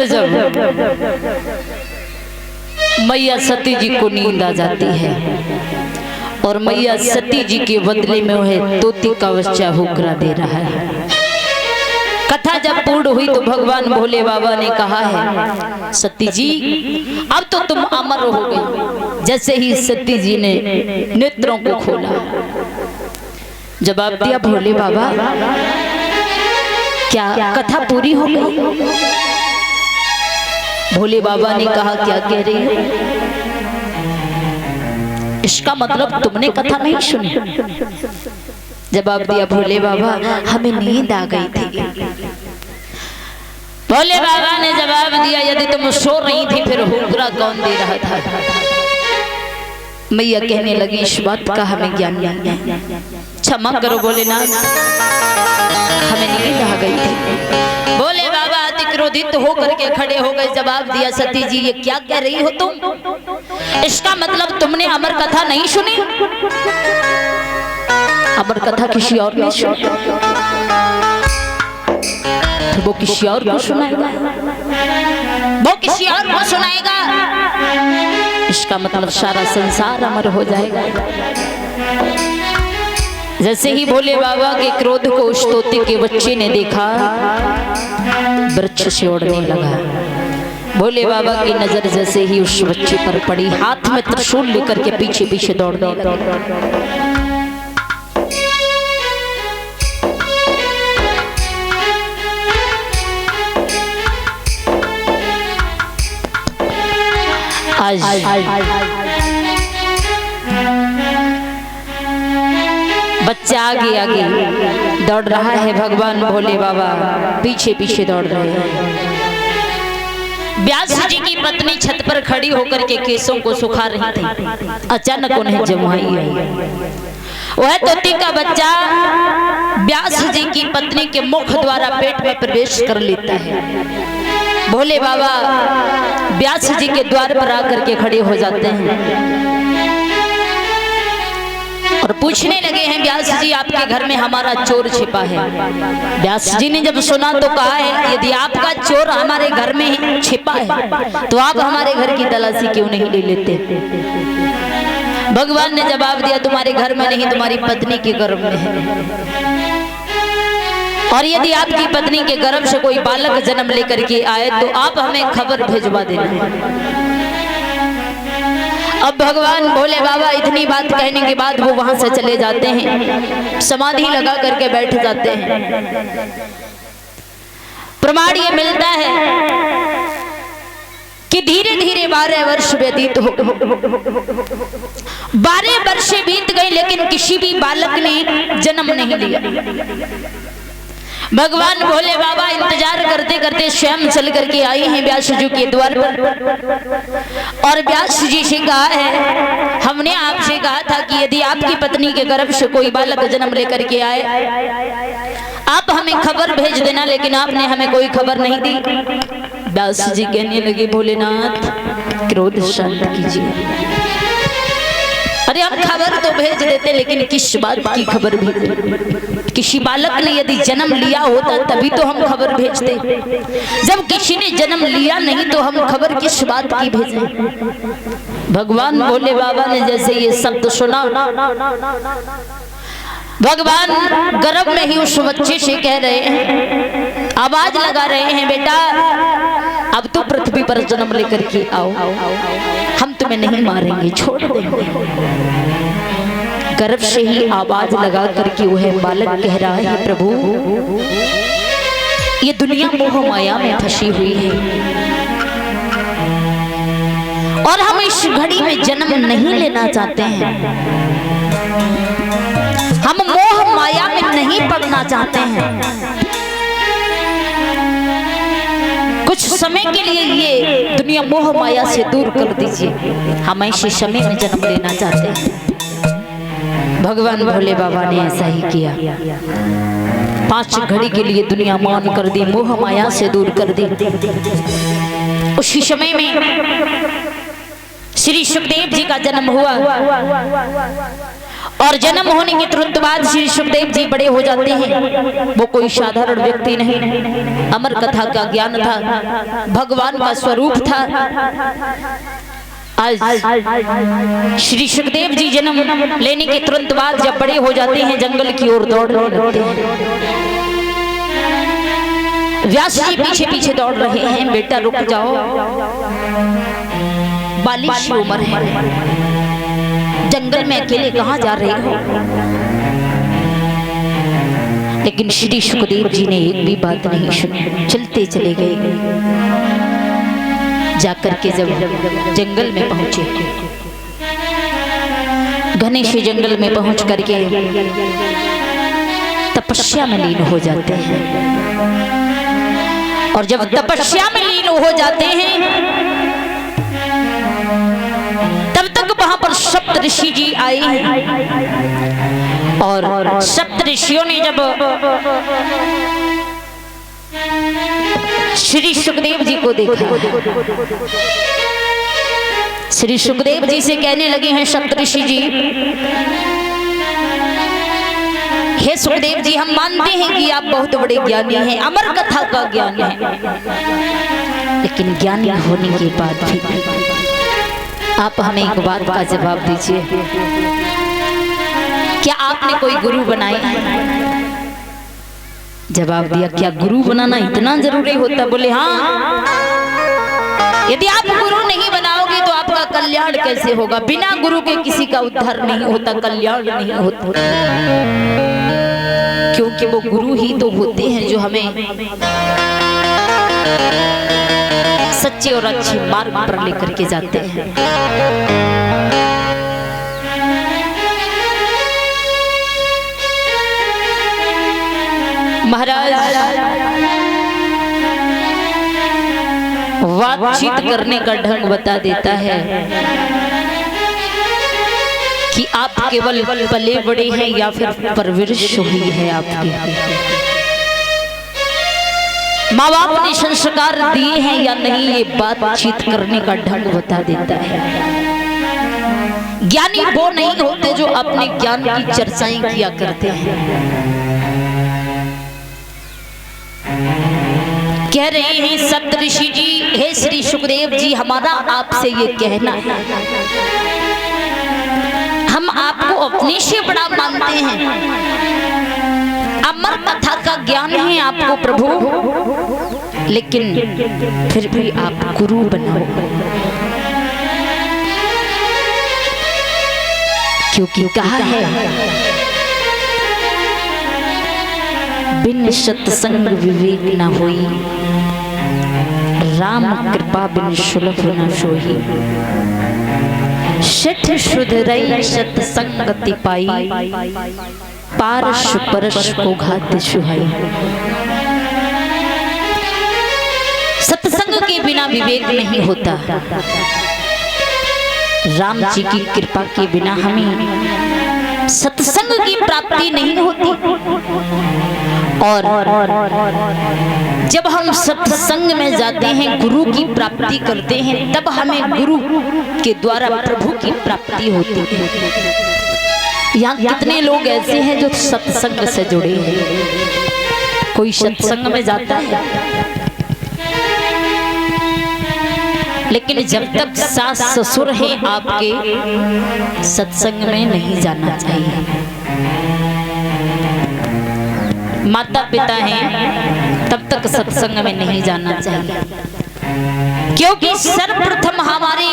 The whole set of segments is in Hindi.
फिर जब मैया सती जी को नींद आ जाती है और मैया सती जी के बदले में वह तोती का बच्चा हुक्रा दे रहा है। कथा जब पूर्ण हुई तो भगवान भोले बाबा ने कहा है, सती जी अब तो तुम अमर हो गई। जैसे ही सती जी ने नेत्रों को खोला, जवाब दिया भोले बाबा क्या कथा पूरी हो गई? भोले बाबा ने कहा क्या कह रही हो? इसका मतलब तुमने कथा नहीं सुनी। जवाब दिया भोले बाबा हमें नींद आ गई थी। भोले बाबा ने जवाब दिया यदि तुम सो रही थी फिर हुक्रा कौन दे रहा था? मैया कहने लगी इस बात का हमें ज्ञान नहीं है, क्षमा करो भोलेनाथ, हमें नींद आ गई थी। भोले बाबा अति क्रोधित होकर के खड़े हो गए। जवाब दिया सती जी ये क्या कह रही हो तुम? इसका मतलब तुमने अमर कथा नहीं सुनी? अमर कथा किसी और ने सुनी, वो किसी और को सुनाएगा, वो किसी और को सुनाएगा। इसका मतलब सारा संसार अमर हो जाएगा। जैसे ही भोले बाबा के क्रोध को उस तोते के बच्चे ने देखा, वृक्ष से उड़ने लगा। भोले बाबा की नजर जैसे ही उस बच्चे पर पड़ी, हाथ में त्रिशूल लेकर के पीछे पीछे दौड़ने लगा। आज बच्चा आगे आगे दौड़ रहा है, भगवान भोले बाबा पीछे पीछे दौड़ रहे हैं। व्यास जी की पत्नी छत पर खड़ी होकर के केसों को सुखा रही थी। अचानक उन्हें जमुआई आई। वह तोती का बच्चा व्यास जी की पत्नी के मुख द्वारा पेट में प्रवेश कर लेता है। भोले बाबा व्यास जी के द्वार पर आकर के खड़े हो जाते हैं और पूछने लगे हैं, व्यास जी आपके घर में हमारा चोर छिपा है। व्यास जी ने जब सुना तो कहा है यदि आपका चोर हमारे घर में छिपा है तो आप हमारे घर की तलाशी क्यों नहीं ले लेते? भगवान ने जवाब दिया तुम्हारे घर में नहीं, तुम्हारी पत्नी के गर्भ में है। और यदि आपकी पत्नी के गर्भ से कोई बालक जन्म लेकर के आए तो आप हमें खबर भिजवा देना। अब भगवान भोले बाबा इतनी बात कहने के बाद वो वहां से चले जाते हैं, समाधि लगा करके बैठ जाते हैं। प्रमाण ये मिलता है कि धीरे धीरे 12 वर्ष व्यतीत हो, 12 वर्ष बीत गए लेकिन किसी भी बालक ने जन्म नहीं लिया। भगवान भोले बाबा इंतजार करते करते स्वयं चल करके आए हैं व्यास जी के द्वार पर और व्यास जी से कहा है, हमने आपसे कहा था कि यदि आपकी पत्नी के गर्भ से कोई बालक जन्म लेकर के आए आप हमें खबर भेज देना, लेकिन आपने हमें कोई खबर नहीं दी। व्यास जी कहने लगे भोलेनाथ क्रोध शांत कीजिए। अरे हम खबर तो भेज देते लेकिन किस बात की खबर भेजते? किसी बालक ने यदि जन्म लिया होता तभी तो हम खबर भेजते। जब किसी ने जन्म लिया नहीं तो हम खबर किस बात की भेजें? भगवान भोले बाबा ने जैसे ये शब्द सुना, भगवान गर्भ में ही उस बच्चे से कह रहे हैं, आवाज लगा रहे हैं, बेटा अब तो पृथ्वी पर जन्म लेकर के आओ, हम तुम्हें नहीं मारेंगे, छोड़ देंगे। गर्भ से ही आवाज लगा करके वह बालक कह रहा है, प्रभु ये दुनिया मोह माया में फंसी हुई है और हम इस घड़ी में जन्म नहीं लेना चाहते हैं, हम मोह माया में नहीं पड़ना चाहते हैं। कुछ समय के लिए ये दुनिया मोह माया से दूर कर दीजिए, हम ऐसे समय में जन्म लेना चाहते हैं। भगवान भोले बाबा ने ऐसा ही किया। 5 घड़ी के लिए दुनिया मान कर दी, मोह माया से दूर कर दी। उसी समय में श्री सुखदेव जी का जन्म हुआ और जन्म होने के तुरंत बाद श्री सुखदेव जी बड़े हो जाते हैं। वो कोई साधारण व्यक्ति नहीं, अमर कथा का ज्ञान था, भगवान का स्वरूप था। आज श्री सुखदेव जी जन्म लेने के तुरंत बाद जब बड़े हो जाते हैं, जंगल की ओर दौड़ने लगते हैं। व्यास जी पीछे पीछे दौड़ रहे हैं, बेटा रुक जाओ, बालिश उम्र है, जंगल में अकेले कहां जा रहे हो। लेकिन श्री सुखदेव जी ने एक भी बात नहीं सुनी, चलते चले गए। जाकर के जब जंगल में पहुंचे, घने से जंगल में पहुंच करके तपस्या में लीन हो जाते हैं। और जब तपस्या में लीन हो जाते हैं, तब तक वहां पर सप्त ऋषि जी आए हैं। और सप्त ऋषियों ने जब श्री सुखदेव जी को देखा, श्री सुखदेव जी से कहने लगे हैं सप्त ऋषि जी, हे सुखदेव जी, हम मानते हैं कि आप बहुत बड़े ज्ञानी हैं, अमर कथा का ज्ञान है, लेकिन ज्ञानी होने के बाद भी आप हमें एक बात का जवाब दीजिए, क्या आपने कोई गुरु बनाया है? जवाब दिया, क्या गुरु बनाना इतना जरूरी होता? बोले हाँ, यदि आप गुरु नहीं बनाओगे तो आपका कल्याण कैसे होगा? बिना गुरु के किसी का उद्धार नहीं होता, कल्याण नहीं होता, क्योंकि वो गुरु ही तो होते हैं जो हमें सच्चे और अच्छे मार्ग पर लेकर के जाते हैं। महाराज बातचीत करने का ढंग बता देता है कि आप केवल पले बड़े हैं या फिर परवरिश हुई है आपकी, माँ बाप ने संस्कार दिए हैं या नहीं, ये बातचीत करने का ढंग बता देता है। ज्ञानी वो नहीं होते जो अपने ज्ञान की चर्चाएं किया करते हैं। कह रहे हैं सप्त ऋषि जी, हे श्री सुखदेव जी, हमारा आपसे ये कहना है, हम आपको अपने से बड़ा मानते हैं, अमर कथा का ज्ञान है आपको प्रभु, लेकिन फिर भी आप गुरु बनाओ, क्योंकि कहा है बिन सत्संग विवेक न होई, राम कृपा बिन सुलभ न सोई, शठ सुधरई सत्संगति पाई, पारस परस को घात सुहाई। सत्संग के बिना विवेक नहीं होता, राम जी की कृपा के बिना हमें सत्संग की प्राप्ति नहीं होती। और जब हम सत्संग में जाते हैं, गुरु की प्राप्ति करते हैं, तब हमें गुरु के द्वारा प्रभु की प्राप्ति होती है। यहाँ कितने लोग ऐसे हैं जो सत्संग से जुड़े हैं? कोई सत्संग में जाता है, लेकिन जब तक सास ससुर हैं आपके, सत्संग में नहीं जाना चाहिए। माता पिता हैं, तब तक सत्संग में नहीं जाना चाहिए, क्योंकि सर्वप्रथम हमारे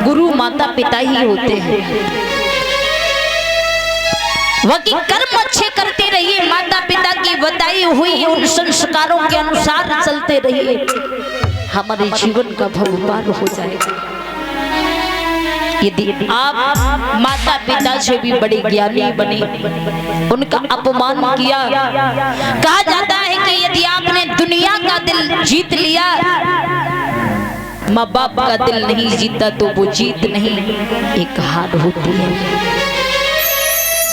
गुरु माता पिता ही होते हैं। बाकी कर्म अच्छे करते रहिए, माता पिता की बताई हुई उन संस्कारों के अनुसार चलते रहिए, हमारे जीवन का भव पार हो जाएगा। यदि आप माता पिता से भी बड़े ज्ञानी बने, उनका अपमान किया, कहा जाता है कि यदि आपने दुनिया का दिल जीत लिया, माँ बाप का दिल नहीं जीता तो वो जीत नहीं, एक हार होती है।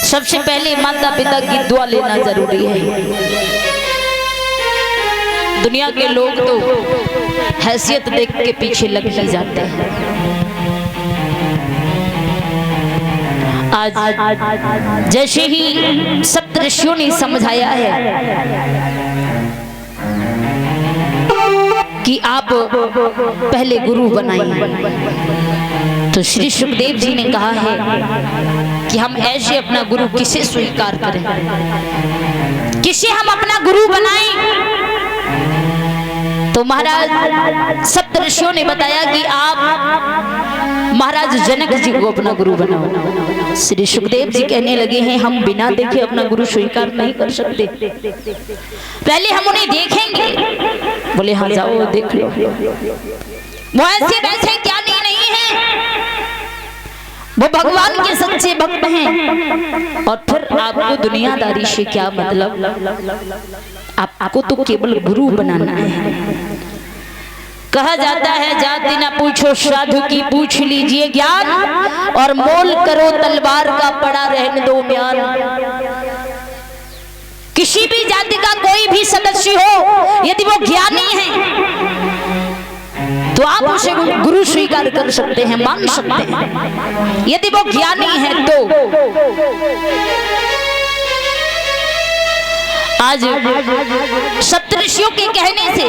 सबसे पहले माता पिता की दुआ लेना जरूरी है। दुनिया के लोग तो हैसियत देख के पीछे लग ही जाते हैं। आज जैसे ही सप्तऋषियों ने समझाया है कि आप पहले गुरु बनाइए, तो श्री सुखदेव जी ने कहा है कि हम ऐसे अपना गुरु किसे स्वीकार करें, किसे हम अपना गुरु बनाएं। तो महाराज सप्तऋषियों ने बताया कि आप महाराज जनक जी को अपना गुरु बनाओ। श्री सुखदेव जी कहने लगे हैं हम बिना देखे अपना गुरु स्वीकार नहीं कर सकते, पहले हम उन्हें देखेंगे। बोले हाँ जाओ देख लो, वो ऐसे वैसे क्या नहीं है, वो भगवान के सच्चे भक्त हैं। और फिर आपको दुनियादारी से क्या मतलब, आपको तो केवल गुरु बनाना है। कहा जाता है जाति ना पूछो साधु की पूछ लीजिए ज्ञान, और मोल करो तलवार का पड़ा रहने दो म्यान। किसी भी जाति का कोई भी सदस्य हो, यदि वो ज्ञानी है तो आप उसे गुरु स्वीकार कर सकते हैं, मान सकते हैं, यदि वो ज्ञानी है तो। आज सप्तऋषियों के कहने से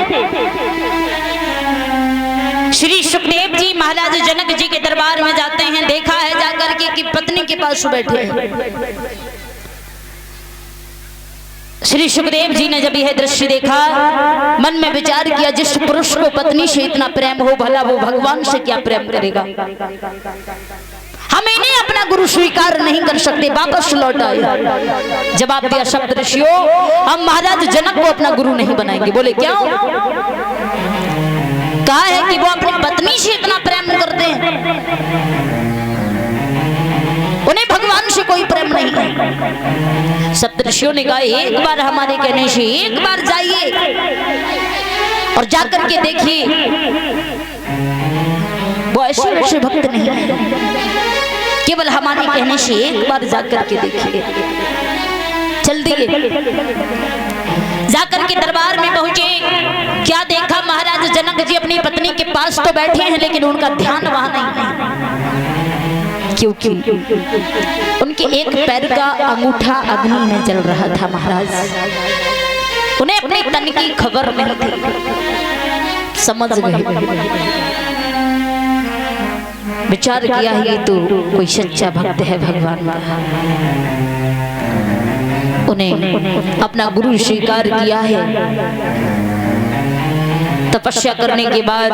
श्री सुखदेव जी महाराज जनक जी के दरबार में जाते हैं। देखा है जाकर के कि पत्नी के पास बैठे हैं। श्री सुखदेव जी ने जब यह दृश्य देखा, मन में विचार किया जिस पुरुष को पत्नी से इतना प्रेम हो, भला वो भगवान से क्या प्रेम करेगा। हम इन्हें अपना गुरु स्वीकार नहीं कर सकते। वापस लौट आए, जवाब दिया सप्तऋषियों हम महाराज जनक को अपना गुरु नहीं बनाएंगे। बोले क्यों? कहा है कि वो अपनी पत्नी से इतना प्रेम करते हैं, उन्हें भगवान से कोई प्रेम नहीं है। सप्तऋषियों ने कहा एक बार हमारे कहने से एक बार जाइए और जाकर के देखिए, वो ऐसे वैसे भक्त नहीं है, केवल हमारे कहने से एक बार जाकर के देखिए। चल दिए, जाकर के दरबार में पहुंचे। क्या देखा, महाराज जनक जी अपनी पत्नी के पास तो बैठे हैं लेकिन उनका ध्यान वहां नहीं है, क्योंकि उनके एक पैर का अंगूठा अग्नि में जल रहा था। महाराज उन्हें अपने तन की खबर नहीं थी, समझ गए, विचार किया ये तो कोई सच्चा भक्त है भगवान का, उन्हें अपना गुरु स्वीकार किया है। तपस्या करने के बाद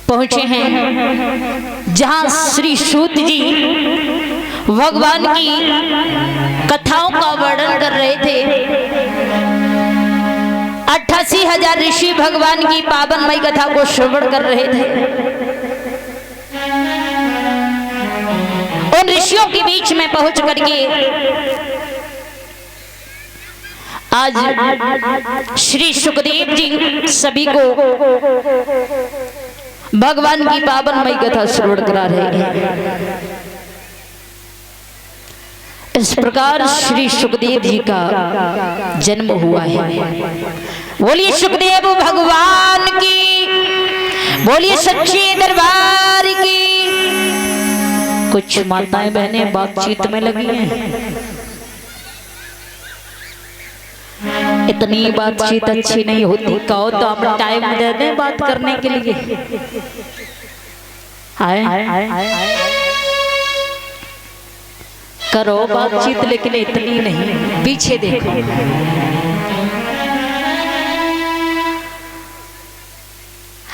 पहुंचे हैं जहां श्री सूत जी भगवान की कथाओं का वर्णन कर रहे थे। 88,000 ऋषि भगवान की पावनमयी कथा को श्रवण कर रहे थे। उन ऋषियों के बीच में पहुंच करके आज श्री सुखदेव जी सभी को भगवान की पावनमयी कथा श्रवण करा रहे हैं। इस प्रकार श्री सुखदेव जी का जन्म हुआ है। बोलिए सुखदेव भगवान की, बोलिए सच्चे दरबार की। कुछ माताएं बहनें बातचीत में लगी हैं, इतनी बातचीत अच्छी नहीं होती। कहो तो हम टाइम दे दें बात करने के लिए। आए करो बातचीत, लेकिन इतनी नहीं। पीछे देखो,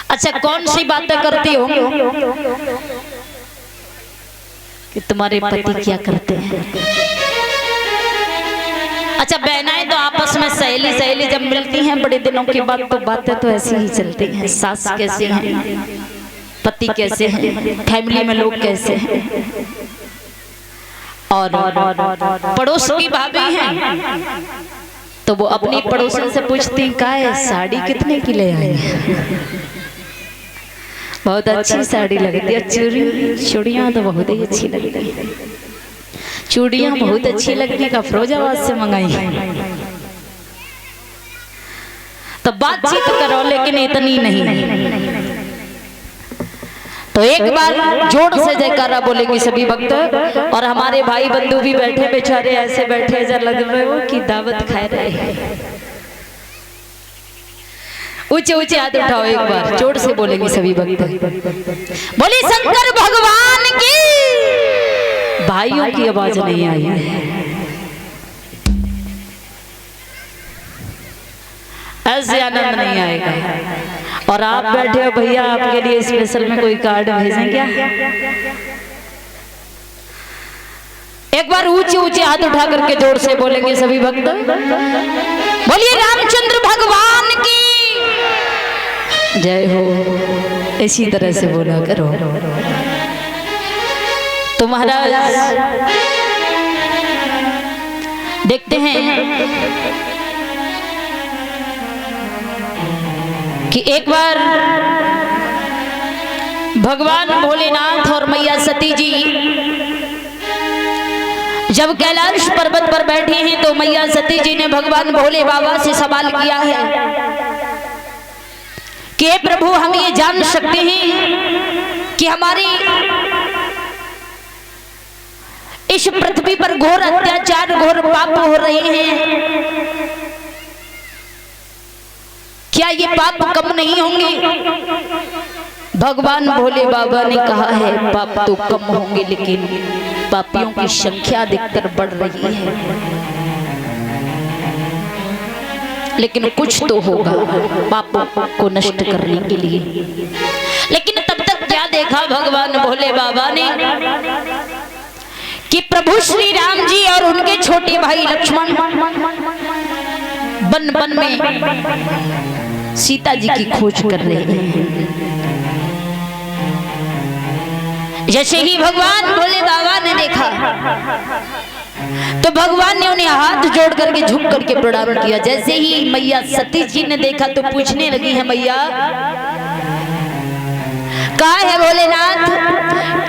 अच्छा कौन सी बातें करती हो कि तुम्हारे पति क्या करते हैं? अच्छा बहनाएं तो आपस में सहेली सहेली जब मिलती हैं बड़े दिनों के बाद तो बातें तो ऐसी ही चलती हैं। सास कैसे हैं, पति कैसे हैं, फैमिली में लोग कैसे हैं, और पड़ोस की भाभी हैं तो वो अपनी पड़ोसन से पूछती हैं का है साड़ी कितने की ले आई? बहुत अच्छी साड़ी लगती है। चूड़ियाँ तो बहुत ही अच्छी लगती है, चूड़ियाँ बहुत अच्छी लगने का फिरोजाबाद से मंगाई। तो बातचीत करो लेकिन इतनी नहीं। तो एक बार जोर से जयकारा बोलेंगे सभी भक्त। और हमारे भाई बंधु भी बैठे, बेचारे ऐसे बैठे जैसे लग रहे हो कि दावत खा रहे हैं। ऊंचे ऊंचे हाथ उठाओ, एक बार जोर से बोलेंगे सभी भक्त। बोले शंकर भगवान की। भाइयों की आवाज नहीं आई है, ऐसे आनंद नहीं आएगा। और आप बैठे हो भैया, आपके लिए स्पेशल में कोई कार्ड भेजें क्या? एक बार ऊंचे ऊंचे हाथ उठा करके जोर से बोलेंगे सभी भक्त। बोलिए रामचंद्र भगवान की जय हो। इसी तरह से बोला करो। तो महाराज देखते हैं कि एक बार भगवान भोलेनाथ और मैया सती जी जब कैलाश पर्वत पर बैठे हैं तो मैया सती जी ने भगवान भोले बाबा से सवाल किया है कि हे प्रभु, हम ये जान सकते हैं कि हमारी इस पृथ्वी पर घोर अत्याचार, घोर पाप हो रहे हैं, क्या ये पाप कम नहीं होंगे? भगवान भोले बाबा ने कहा है पाप तो कम होंगे, लेकिन पापियों की संख्या अधिकतर बढ़ रही है। लेकिन कुछ तो होगा पापों को नष्ट करने के लिए। लेकिन तब तक क्या देखा भगवान भोले बाबा ने कि प्रभु श्री राम जी और उनके छोटे भाई लक्ष्मण वन वन में सीता जी की खोज कर रहे हैं। जैसे ही भगवान भोले बाबा ने देखा तो भगवान ने उन्हें हाथ जोड़ करके झुक करके प्रणाम किया। जैसे ही मैया सती जी ने देखा तो पूछने लगी है, मैया कहा है भोलेनाथ,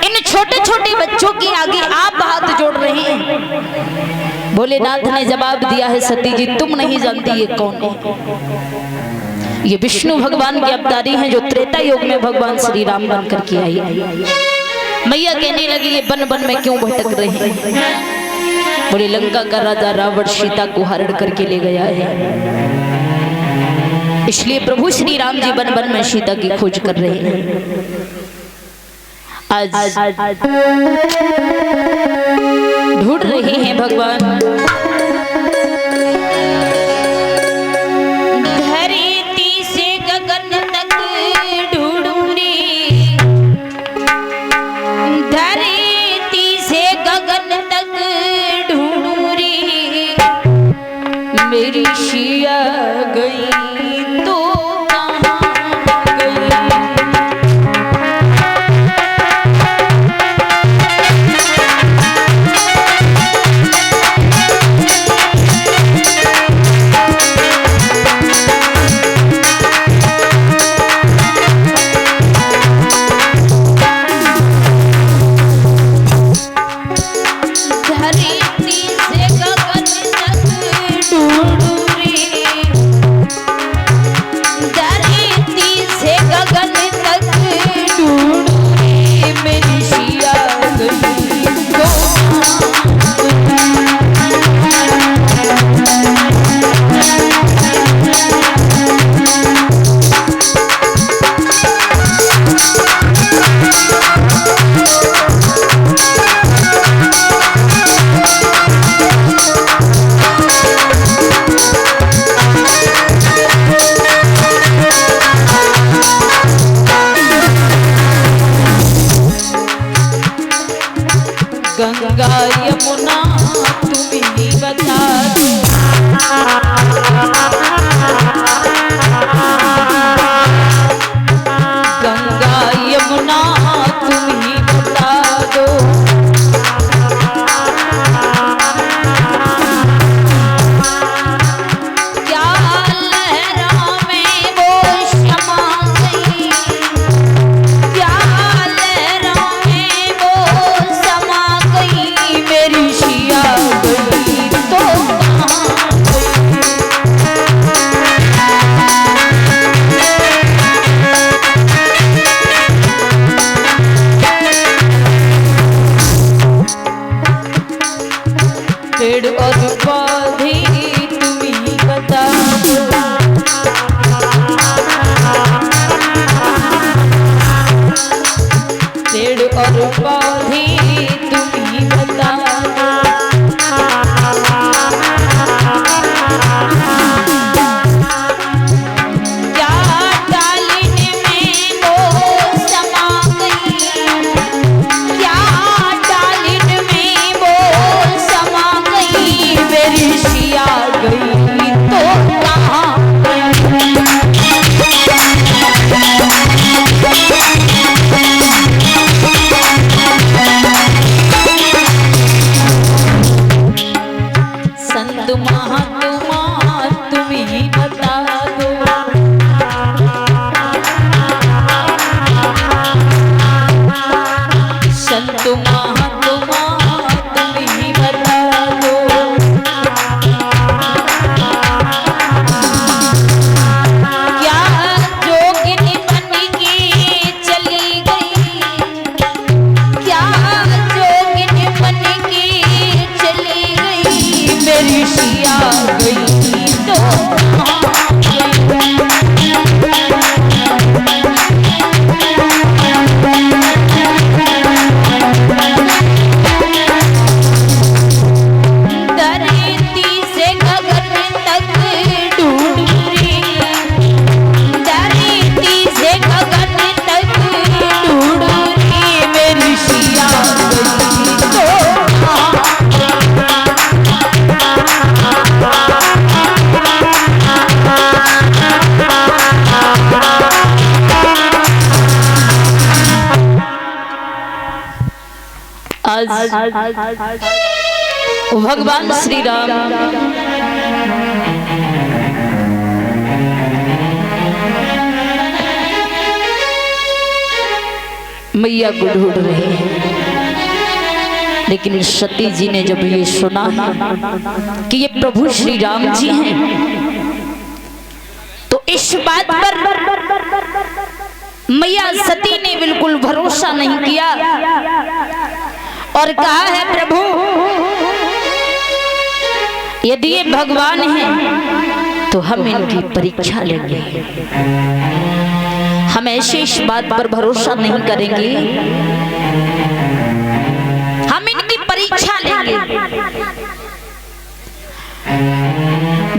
इन छोटे छोटे बच्चों के आगे आप हाथ जोड़ रहे हैं? भोलेनाथ ने जवाब दिया है, सती जी तुम नहीं जानती ये कौन है। ये विष्णु भगवान के अवतारी हैं जो त्रेता युग में भगवान श्री राम बनकर के आई। मैया कहने लगी ये बन बन में क्यों भटक रहे हैं? बोले लंका का राजा रावण सीता को हरण करके ले गया है, इसलिए प्रभु श्री राम जी बन बन में सीता की खोज कर रहे हैं। आज ढूंढ रहे हैं भगवान। मेरी शिया गई तो कहाँ गई? गंगा यमुना तुम ही बता दो, गंगा यमुना तुम ही बता दो। क्या लहरों में वो समा गई, क्या लहरों में वो समा गई, मेरी शिया गई पेड़ और पौधे तुम ही बता दो। पेड़ और पौधे तुम ही बता दो। भगवान श्री राम मैया को ढूंढ रहे हैं, लेकिन सती जी ने जब ये सुना कि ये प्रभु श्री राम जी हैं, तो इस बात पर मैया सती ने बिल्कुल भरोसा नहीं किया और कहा है प्रभु यदि ये भगवान हैं तो हम इनकी परीक्षा लेंगे, हम ऐसे इस बात पर भरोसा नहीं करेंगे, हम इनकी परीक्षा लेंगे।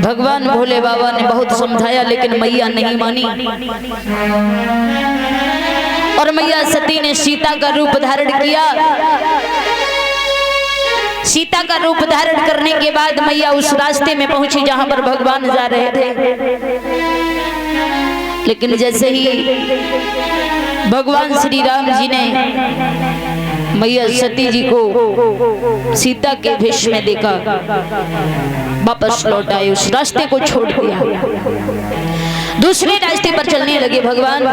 भगवान भोले बाबा ने बहुत समझाया लेकिन मैया नहीं मानी और मैया सती ने सीता का रूप धारण किया। सीता का रूप धारण करने के बाद मैया उस रास्ते में पहुंची जहां पर भगवान जा रहे थे, लेकिन जैसे ही भगवान श्री राम जी ने मैया सती जी को सीता के भेष में देखा, वापस लौट आए, उस रास्ते को छोड़ दिया, दूसरे रास्ते पर चलने लगे। भगवान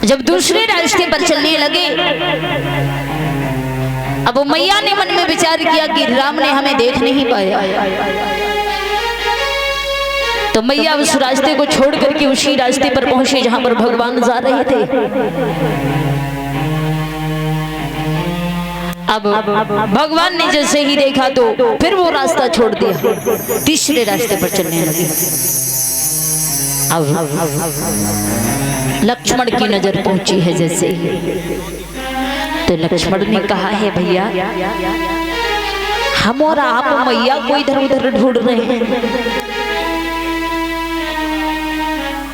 जब दूसरे रास्ते पर चलने लगे, अब मैया ने मन में विचार किया कि राम ने हमें देख नहीं पाया, तो मैया उस रास्ते को छोड़ करके उसी रास्ते पर पहुंचे जहां पर भगवान जा रहे थे। अब भगवान ने जैसे ही देखा तो फिर वो रास्ता छोड़ दिया, तीसरे रास्ते पर चलने लगे। अब लक्ष्मण की नजर पहुंची है जैसे ही, तो लक्ष्मण ने कहा है भैया हम और आप मैया को इधर उधर ढूंढ रहे हैं,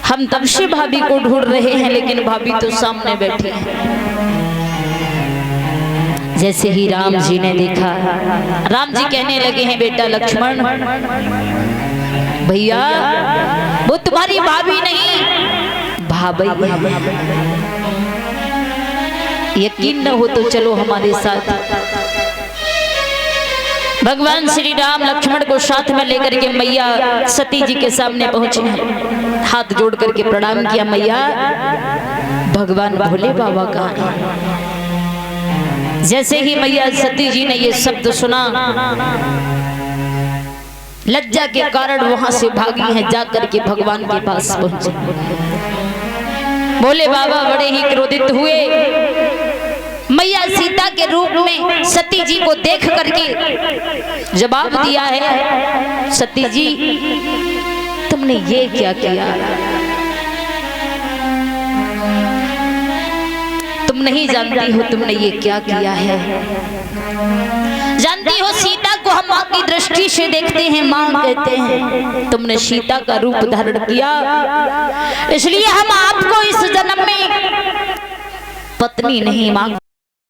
हम तब से भाभी को ढूंढ रहे हैं लेकिन भाभी तो सामने बैठी है। जैसे ही राम जी ने देखा, राम जी कहने लगे हैं बेटा लक्ष्मण भैया वो तुम्हारी भाभी नहीं भाभी है, यकीन न हो तो चलो हमारे साथ। भगवान श्री राम लक्ष्मण को साथ में लेकर के मैया सती जी के सामने पहुंचे हैं, हाथ जोड़ करके प्रणाम किया, मैया भगवान भोले बाबा कहाँ हैं? जैसे ही मैया सती जी ने ये शब्द सुना, लज्जा के कारण वहां से भागी हैं, जाकर के भगवान के पास पहुंचे। भोले बाबा बड़े ही क्रोधित हुए मैया सीता के रूप में सती जी को देख करके जवाब दिया है, सती जी तुमने ये क्या किया? तुम नहीं जानती हो तुमने ये क्या किया है। जानती हो सीता को हम माँ की दृष्टि से देखते हैं, माँ कहते हैं, तुमने सीता का रूप धारण किया, इसलिए हम आपको इस जन्म में पत्नी नहीं मांग